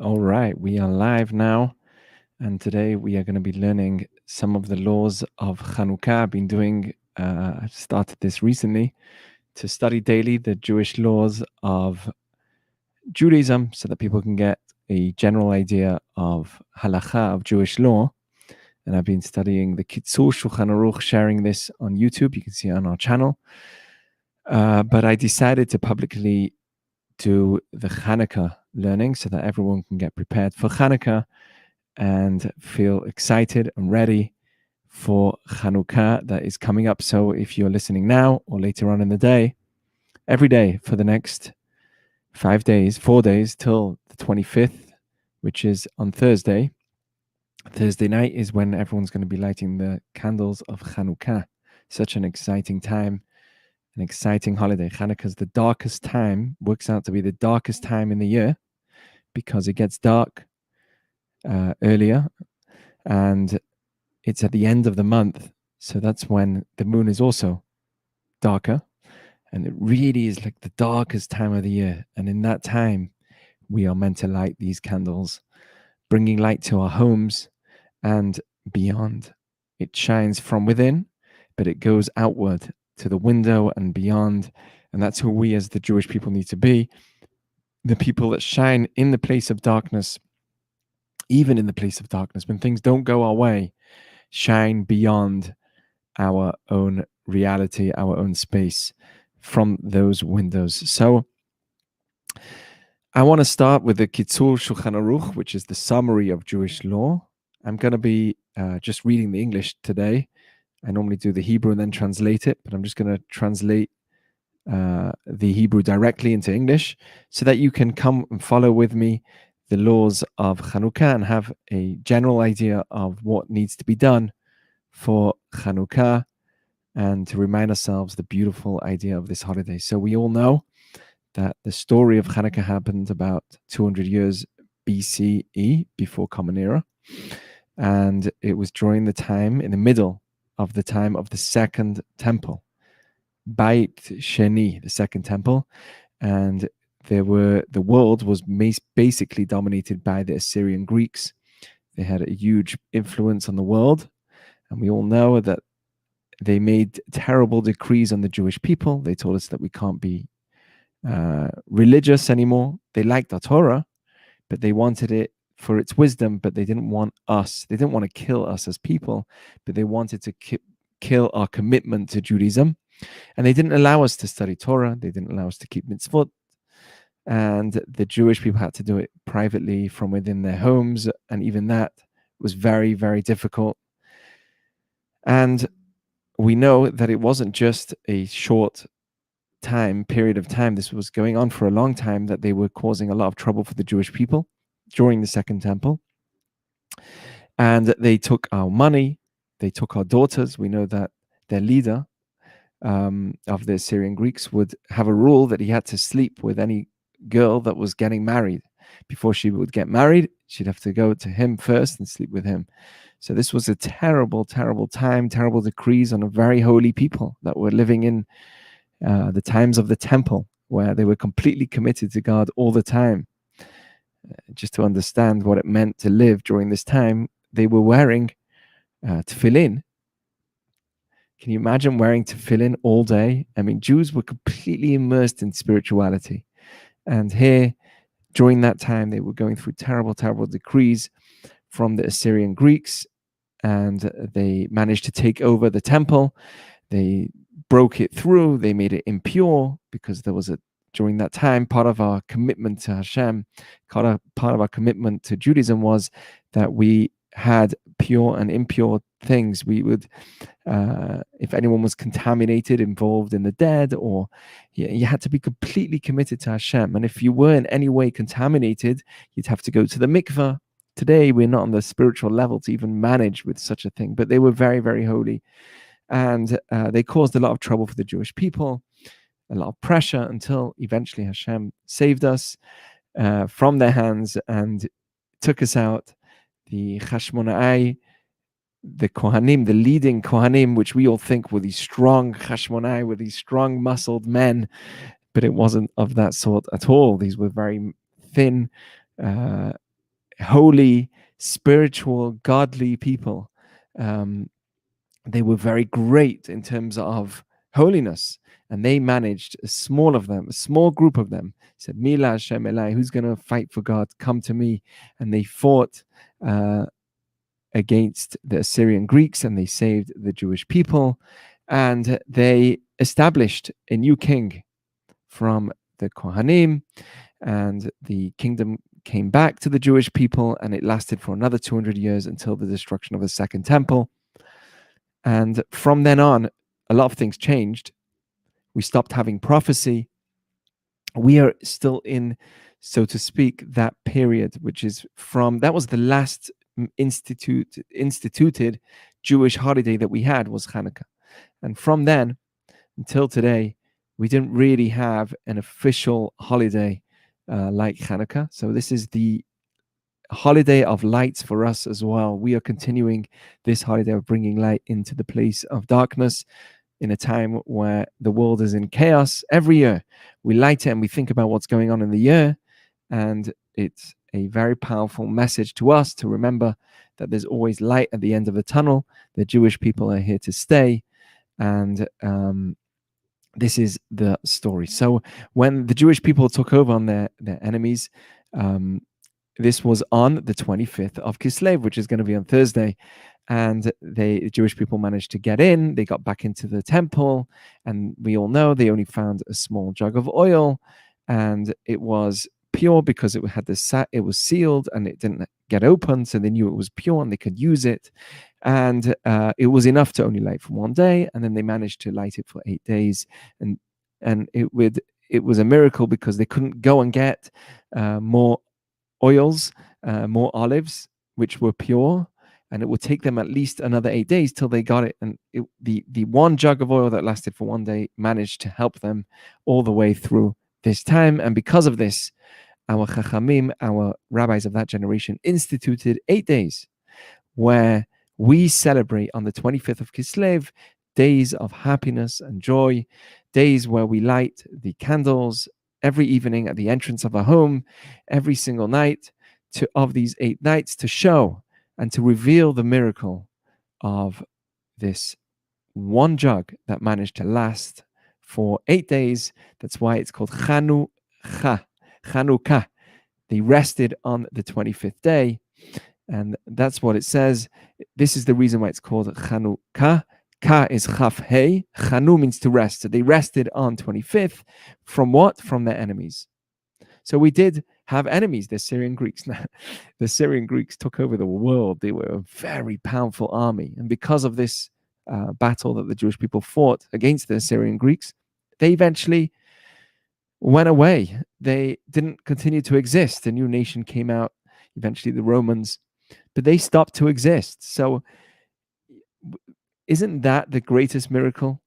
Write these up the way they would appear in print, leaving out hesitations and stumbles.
All right, we are live now, and today we are going to be learning some of the laws of Chanukah. I've started this recently to study daily the Jewish laws of Judaism so that people can get a general idea of halacha, of Jewish law. And I've been studying the Kitzur Shulchan Aruch, sharing this on YouTube. You can see it on our channel. But I decided to publicly do the Chanukah learning so that everyone can get prepared for Chanukah and feel excited and ready for Chanukah that is coming up. So if you're listening now or later on in the day, every day for the next 4 days till the 25th, which is on Thursday. Thursday night is when everyone's going to be lighting the candles of Chanukah. Such an exciting time, an exciting holiday. Chanukah is the darkest time, works out to be the darkest time in the year because it gets dark earlier, and it's at the end of the month, so that's when the moon is also darker, and it really is like the darkest time of the year. And in that time, we are meant to light these candles, bringing light to our homes and beyond. It shines from within, but it goes outward to the window and beyond, and that's who we as the Jewish people need to be, the people that shine in the place of darkness. Even in the place of darkness, when things don't go our way, shine beyond our own reality, our own space from those windows. So I want to start with the Kitzur Shulchan Aruch, which is the summary of Jewish law. I'm going to be just reading the English today. I normally do the Hebrew and then translate it, but I'm just going to translate the Hebrew directly into English so that you can come and follow with me the laws of Chanukah and have a general idea of what needs to be done for Chanukah, and to remind ourselves the beautiful idea of this holiday. So we all know that the story of Chanukah happened about 200 years BCE, before Common Era, and it was during the time, in the middle of the time of the Second Temple, Beit Sheni, the Second Temple, and the world was basically dominated by the Assyrian Greeks. They had a huge influence on the world, and we all know that they made terrible decrees on the Jewish people. They told us that we can't be religious anymore. They liked our Torah, but they wanted it for its wisdom, but they didn't want us. They didn't want to kill us as people, but they wanted to kill our commitment to Judaism. And they didn't allow us to study Torah. They didn't allow us to keep mitzvot. And the Jewish people had to do it privately from within their homes. And even that was very, very difficult. And we know that it wasn't just a short period of time. This was going on for a long time, that they were causing a lot of trouble for the Jewish people during the Second Temple. And they took our money. They took our daughters. We know that their leader of the Assyrian Greeks would have a rule that he had to sleep with any girl that was getting married. Before she would get married, she'd have to go to him first and sleep with him. So this was a terrible, terrible time, terrible decrees on a very holy people that were living in the times of the temple, where they were completely committed to God all the time. Just to understand what it meant to live during this time, they were wearing tefillin. Can you imagine wearing tefillin all day? I mean, Jews were completely immersed in spirituality. And here, during that time, they were going through terrible, terrible decrees from the Assyrian Greeks, and they managed to take over the temple. They broke it through. They made it impure, because there was during that time, part of our commitment to Hashem, part of our commitment to Judaism was that we had pure and impure things. We would, if anyone was contaminated, involved in the dead, or you had to be completely committed to Hashem. And if you were in any way contaminated, you'd have to go to the mikveh. Today, we're not on the spiritual level to even manage with such a thing, but they were very, very holy. And they caused a lot of trouble for the Jewish people, a lot of pressure, until eventually Hashem saved us from their hands and took us out. The Chashmonai, the Kohanim, the leading Kohanim, which we all think were these strong Chashmonai, were these strong muscled men, but it wasn't of that sort at all. These were very thin, holy, spiritual, godly people. They were very great in terms of holiness, and they managed a small group of them, said, Mila Hashem Elai, who's going to fight for God? Come to me. And they fought against the Assyrian Greeks, and they saved the Jewish people, and they established a new king from the Kohanim, and the kingdom came back to the Jewish people, and it lasted for another 200 years until the destruction of the Second Temple. And from then on, a lot of things changed. We stopped having prophecy. We are still in, so to speak, that period, which is that was the last instituted Jewish holiday that we had, was Chanukah. And from then until today, we didn't really have an official holiday like Chanukah. So this is the holiday of lights for us as well. We are continuing this holiday of bringing light into the place of darkness in a time where the world is in chaos. Every year we light it and we think about what's going on in the year, and it's a very powerful message to us to remember that there's always light at the end of the tunnel. The Jewish people are here to stay, and this is the story. So when the Jewish people took over on their enemies, this was on the 25th of Kislev, which is going to be on Thursday. And the Jewish people managed to get in. They got back into the temple. And we all know they only found a small jug of oil. And it was pure because it had it was sealed and it didn't get open. So they knew it was pure and they could use it. And it was enough to only light for one day. And then they managed to light it for 8 days. And it was a miracle because they couldn't go and get more oils, more olives, which were pure, and it would take them at least another 8 days till they got it. And the one jug of oil that lasted for one day managed to help them all the way through this time. And because of this, our Chachamim, our rabbis of that generation, instituted 8 days where we celebrate on the 25th of Kislev, days of happiness and joy, days where we light the candles every evening at the entrance of a home, every single night of these 8 nights, to show and to reveal the miracle of this one jug that managed to last for 8 days. That's why it's called Chanukah. They rested on the 25th day, and that's what it says. This is the reason why it's called Chanukah. Ka is chaf hey. Chanu means to rest. So they rested on 25th from what? From their enemies. So we did have enemies, the Syrian Greeks. Now, the Syrian Greeks took over the world. They were a very powerful army. And because of this battle that the Jewish people fought against the Syrian Greeks, they eventually went away. They didn't continue to exist. A new nation came out, eventually the Romans, but they stopped to exist. So isn't that the greatest miracle,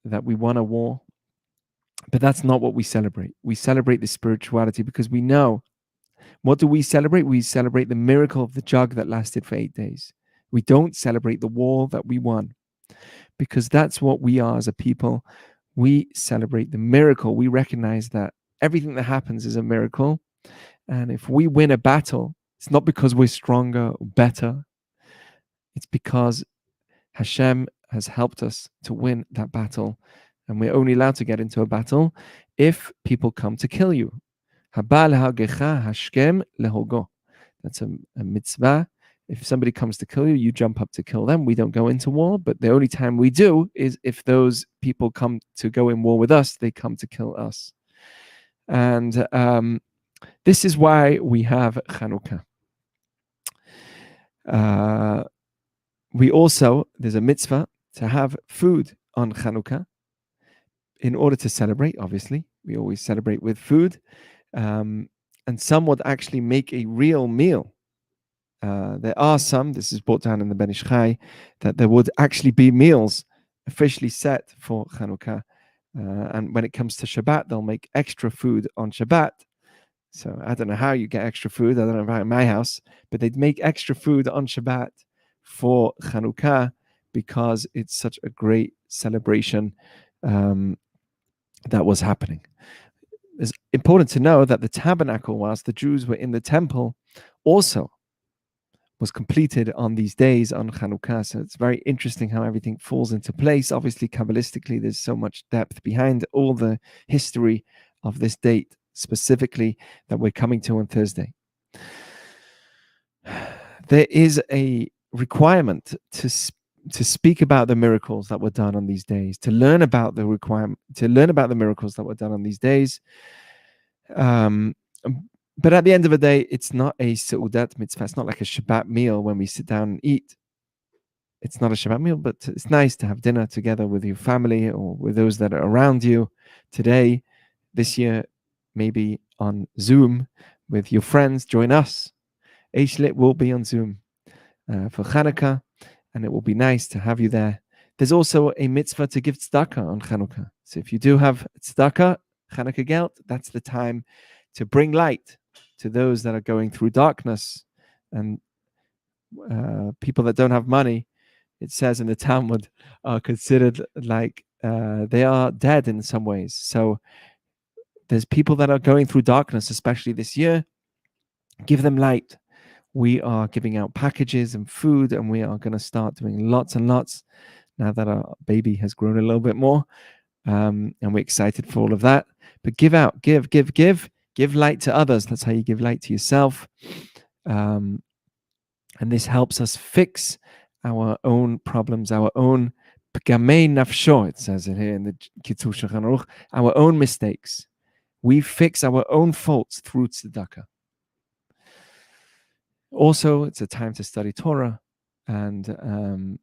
that we won a war? But that's not what we celebrate. We celebrate the spirituality because we know. What do we celebrate? We celebrate the miracle of the jug that lasted for 8 days. We don't celebrate the war that we won, because that's what we are as a people. We celebrate the miracle. We recognize that everything that happens is a miracle. And if we win a battle, it's not because we're stronger or better. It's because Hashem has helped us to win that battle. And we're only allowed to get into a battle if people come to kill you. That's a mitzvah. If somebody comes to kill you, you jump up to kill them. We don't go into war, but the only time we do is if those people come to go in war with us, they come to kill us. And this is why we have Chanukah. There's a mitzvah to have food on Chanukah in order to celebrate. Obviously, we always celebrate with food. And some would actually make a real meal. There are some, this is brought down in the Ben Ish Chai, that there would actually be meals officially set for Chanukah. And when it comes to Shabbat, they'll make extra food on Shabbat. So I don't know how you get extra food. I don't know about in my house, but they'd make extra food on Shabbat for Chanukah because it's such a great celebration that was happening. It's important to know that the tabernacle, whilst the Jews were in the temple, also was completed on these days on Chanukah. So it's very interesting how everything falls into place. Obviously, Kabbalistically, there's so much depth behind all the history of this date specifically that we're coming to on Thursday. There is a requirement to speak about the miracles that were done on these days, to learn about the miracles that were done on these days. But at the end of the day, it's not a seudat mitzvah. It's not like a Shabbat meal when we sit down and eat. It's not a Shabbat meal, but it's nice to have dinner together with your family or with those that are around you. Today, this year, maybe on Zoom with your friends. Join us. Eishlit will be on Zoom for Chanukah, and it will be nice to have you there. There's also a mitzvah to give tzedakah on Chanukah. So if you do have tzedakah, Chanukah geld, that's the time to bring light to those that are going through darkness and people that don't have money. It says in the Talmud are considered like they are dead in some ways. So there's people that are going through darkness, especially this year. Give them light. We are giving out packages and food, and we are going to start doing lots and lots now that our baby has grown a little bit more. And we're excited for all of that. But give out, give light to others. That's how you give light to yourself. And this helps us fix our own problems, our own pgamei nafsho, it says it here in the Kitzur Shulchan Aruch, our own mistakes. We fix our own faults through tzedakah. Also, it's a time to study Torah and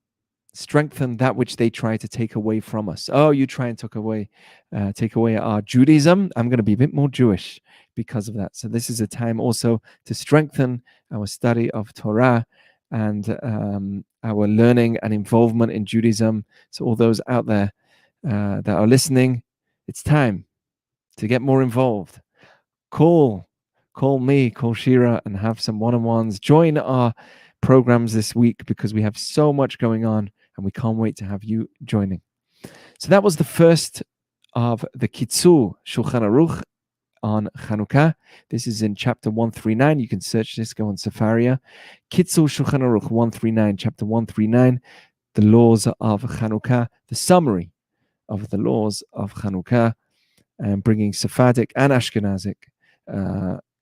strengthen that which they try to take away from us. Oh, you try and take away our Judaism. I'm going to be a bit more Jewish because of that. So this is a time also to strengthen our study of Torah and our learning and involvement in Judaism. So all those out there that are listening, it's time to get more involved. Call me, call Shira, and have some one-on-ones. Join our programs this week because we have so much going on and we can't wait to have you joining. So that was the first of the Kitzur Shulchan Aruch on Chanukah. This is in chapter 139. You can search this, go on Sefaria. Kitzur Shulchan Aruch 139, chapter 139, the laws of Chanukah, the summary of the laws of Chanukah, and bringing Sephardic and Ashkenazic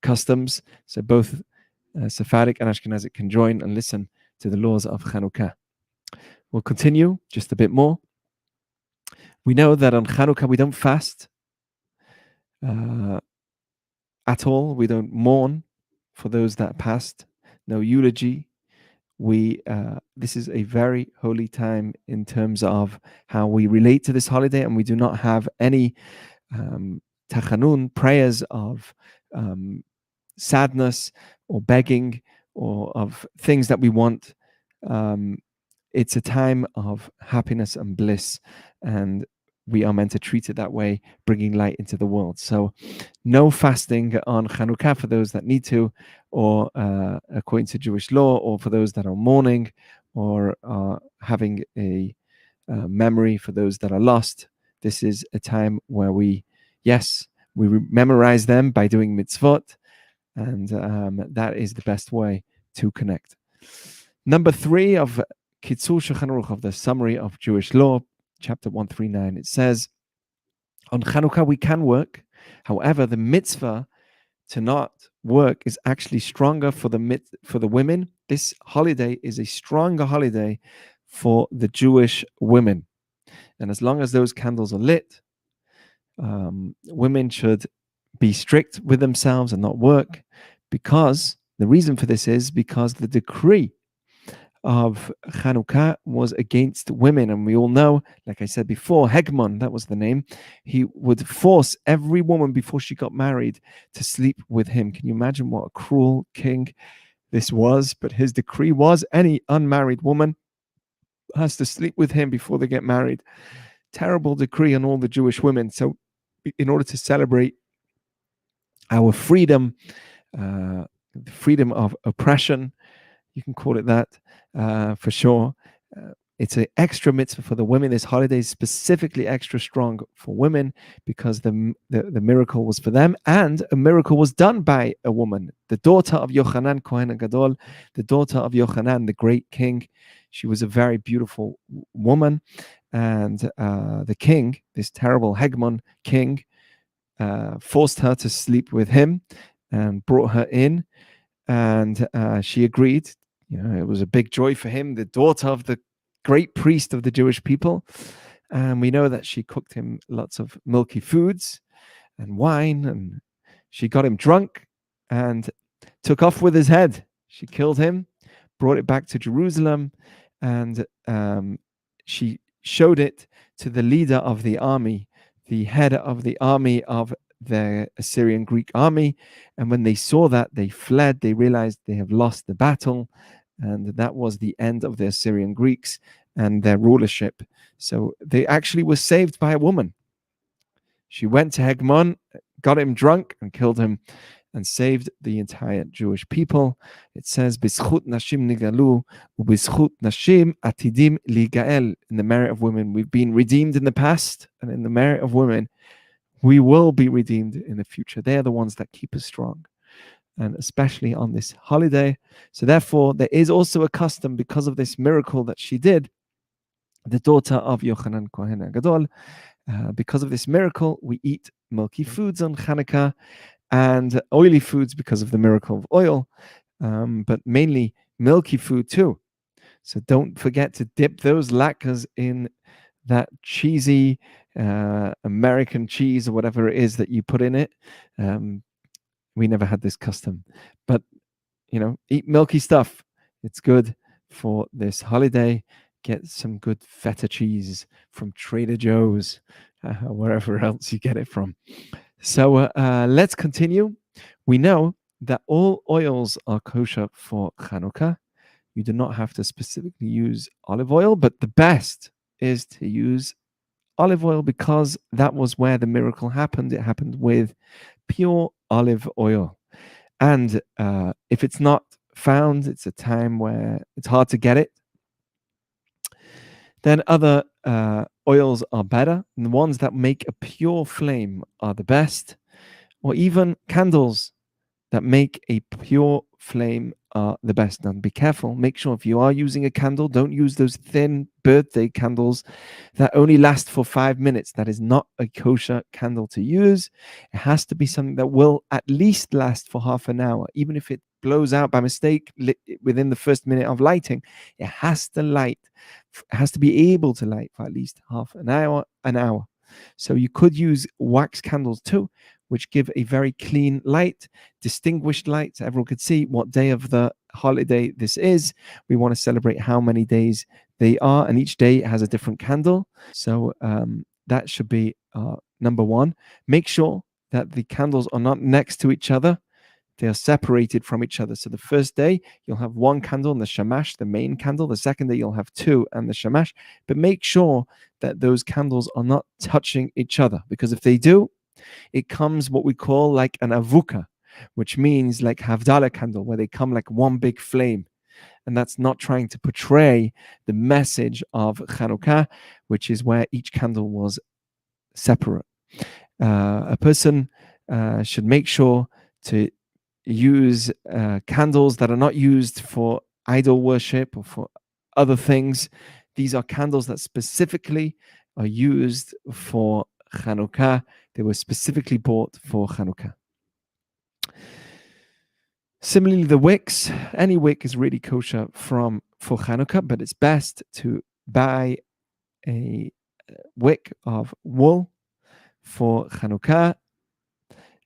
customs. So both Sephardic and Ashkenazic can join and listen to the laws of Chanukah. We'll continue just a bit more. We know that on Chanukah we don't fast at all. We don't mourn for those that passed. No eulogy. This is a very holy time in terms of how we relate to this holiday, and we do not have any tachanun, prayers of sadness or begging or of things that we want. It's a time of happiness and bliss, and we are meant to treat it that way, bringing light into the world. So no fasting on Chanukah for those that need to, or according to Jewish law, or for those that are mourning or are having a memory for those that are lost. This is a time where we memorize them by doing mitzvot, and that is the best way to connect. Number 3 of Kitzur Shulchan Aruch, of the summary of Jewish law, chapter 139, it says, on Chanukah we can work. However, the mitzvah to not work is actually stronger for the women. This holiday is a stronger holiday for the Jewish women. And as long as those candles are lit, women should be strict with themselves and not work, because the reason for this is because the decree of Chanukah was against women. And we all know, like I said before, Hegemon, that was the name, he would force every woman before she got married to sleep with him. Can you imagine what a cruel king this was? But his decree was any unmarried woman has to sleep with him before they get married. Terrible decree on all the Jewish women. So in order to celebrate our freedom, the freedom of oppression, you can call it that for sure, It's an extra mitzvah for the women. This holiday is specifically extra strong for women because the miracle was for them, and a miracle was done by a woman, the daughter of Yochanan, Kohen Gadol, the daughter of Yochanan, the great king. She was a very beautiful woman, and the king, this terrible Hegemon king, forced her to sleep with him and brought her in, and she agreed. It was a big joy for him, the daughter of the great priest of the Jewish people. And we know that she cooked him lots of milky foods and wine, and she got him drunk and took off with his head. She killed him, brought it back to Jerusalem, and she showed it to the leader of the army, the head of the army of the Assyrian Greek army. And when they saw that, they fled. They realized they have lost the battle, and that was the end of the Assyrian Greeks and their rulership. So they actually were saved by a woman. She went to Hegemon, got him drunk, and killed him, and saved the entire Jewish people. It says, "B'zchut nashim nigalu, u'b'zchut nashim atidim ligael." In the merit of women, we've been redeemed in the past, and in the merit of women, we will be redeemed in the future. They are the ones that keep us strong, and especially on this holiday. So therefore, there is also a custom, because of this miracle that she did, the daughter of Yochanan Kohen Gadol. Because of this miracle, we eat milky foods on Chanukah and oily foods because of the miracle of oil, but mainly milky food too. So don't forget to dip those latkes in that cheesy American cheese or whatever it is that you put in it. We never had this custom, but eat milky stuff. It's good for this holiday. Get some good feta cheese from Trader Joe's, wherever else you get it from. So let's continue. We know that all oils are kosher for Chanukah. You do not have to specifically use olive oil, but the best is to use olive oil because that was where the miracle happened. It happened with pure olive oil. And if it's not found, it's a time where it's hard to get it, then other oils are better. And the ones that make a pure flame are the best. Or even candles that make a pure flame are the best. Now, be careful. Make sure if you are using a candle, don't use those thin birthday candles that only last for 5 minutes. That is not a kosher candle to use. It has to be something that will at least last for half an hour. Even if it blows out by mistake within the first minute of lighting, it has to light. It has to be able to light for at least half an hour. So you could use wax candles too, which give a very clean light, distinguished light, so everyone could see what day of the holiday this is. We want to celebrate how many days they are, and each day has a different candle. So that should be number one. Make sure that the candles are not next to each other. They are separated from each other. So the first day, you'll have one candle and the shamash, the main candle. The second day, you'll have two and the shamash. But make sure that those candles are not touching each other, because if they do, it comes what we call like an avuka, which means like Havdalah candle, where they come like one big flame. And that's not trying to portray the message of Chanukah, which is where each candle was separate. A person should make sure to use candles that are not used for idol worship or for other things. These are candles that specifically are used for Chanukah. They were specifically bought for Chanukah. Similarly, the wicks, any wick is really kosher for Chanukah, but it's best to buy a wick of wool for Chanukah,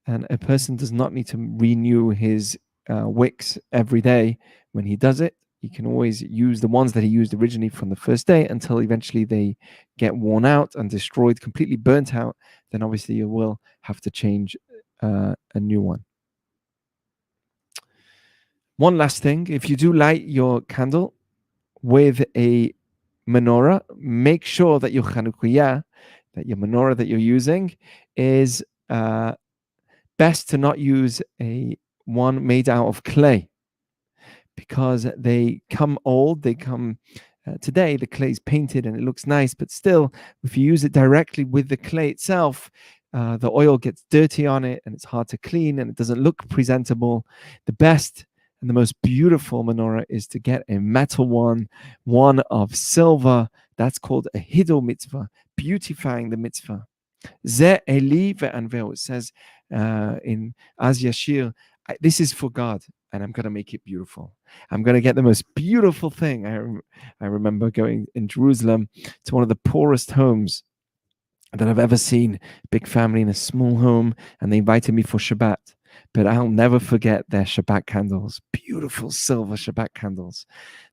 and a person does not need to renew his wicks every day when he does it. He can always use the ones that he used originally from the first day until eventually they get worn out and destroyed, completely burnt out. Then obviously you will have to change a new one. One last thing, if you do light your candle with a menorah, make sure that your Chanukah, that your menorah that you're using is best to not use a one made out of clay, because they come old, they come Today, the clay is painted and it looks nice, but still, if you use it directly with the clay itself, the oil gets dirty on it and it's hard to clean and it doesn't look presentable. The best and the most beautiful menorah is to get a metal one of silver. That's called a hidul mitzvah, beautifying the mitzvah. Ze eli ve'anveu. It says in Az Yashir, this is for God, and I'm going to make it beautiful. I'm going to get the most beautiful thing. I remember going in Jerusalem to one of the poorest homes that I've ever seen. Big family in a small home, and they invited me for Shabbat. But I'll never forget their Shabbat candles, beautiful silver Shabbat candles.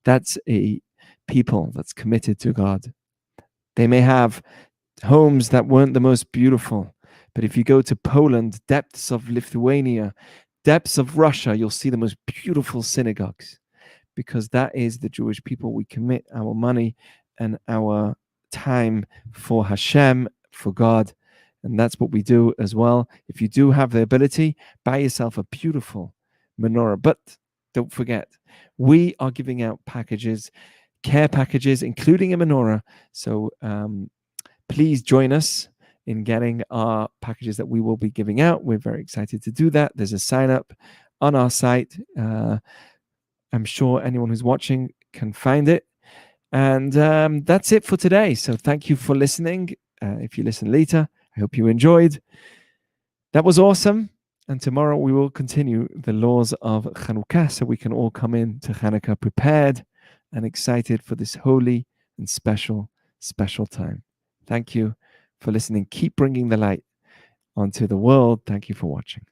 That's a people that's committed to God. They may have homes that weren't the most beautiful, but if you go to Poland, depths of Lithuania, depths of Russia, you'll see the most beautiful synagogues, because that is the Jewish people. We commit our money and our time for Hashem, for God, and that's what we do as well. If you do have the ability, buy yourself a beautiful menorah. But don't forget, we are giving out packages, care packages, including a menorah. So please join us in getting our packages that we will be giving out. We're very excited to do that. There's a sign up on our site. I'm sure anyone who's watching can find it. And that's it for today. So thank you for listening. If you listen later, I hope you enjoyed. That was awesome. And tomorrow we will continue the laws of Chanukah, so we can all come in to Chanukah prepared and excited for this holy and special, special time. Thank you for listening. Keep bringing the light onto the world. Thank you for watching.